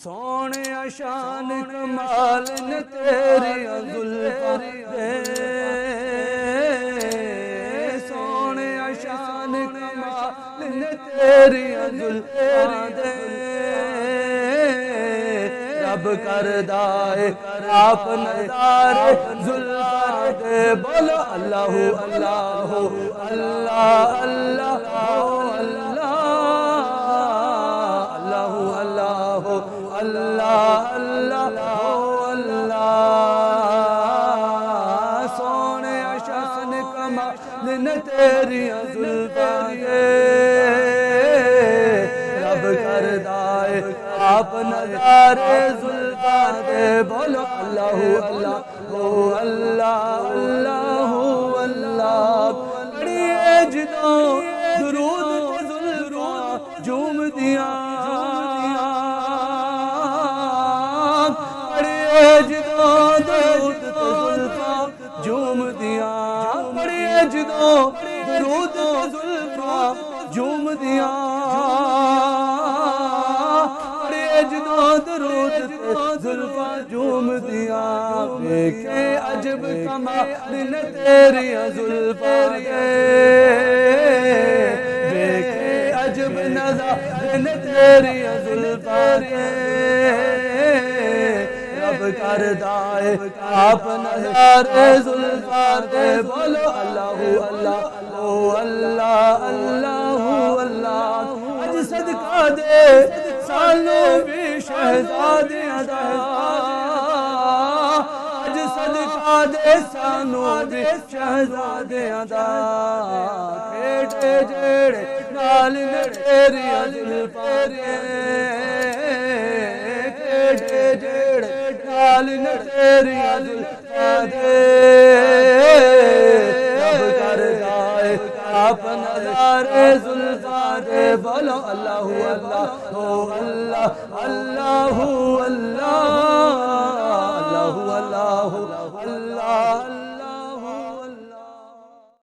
سونے شان کمال نے تیری زلفاں دے، سونے شان کمال نے تیری زلفاں دے، رب کردہ ہے آپ نظار زلفاں دے، بولو اللہ اللہ اللہ اللہ اللہ اللہ اللہ، سونے شان کمال نے تیری زلفاں دے، رب کردہ ہے آپ نظار زلفاں دے، بولو اللہ اللہ اللہ اللہ اللہ، پڑھیے جدوں درود زلفاں جھوم دیاں، جدوں درود زلفاں جھوم دیاں، پڑھیے جدوں درود زلفاں جھوم دیاں، پڑھیے جدوں درود زلفاں جھوم دیاں، ویکھے عجب کمال نے تیری زلفاں دے، ویکھے عجب نظارے نے تیری زلفاں دے، رب کردہ ہے آپ نظار زلفاں دے، بولو اللہ اللہ اللہ اللہ اللہ، اج صدقہ دے سانوں بھی شہزادیاں دا، اج صدقہ دے سانوں بھی شہزادیاں دا، کھیڑے جیڑے نال نے تیری زلفاں دے، کھیڑے جیڑے نال نے تیری زلفاں دے، رب کردہ ہے آپ نظار زلفاں دے، بولو اللہ اللہ اللہ اللہ اللہ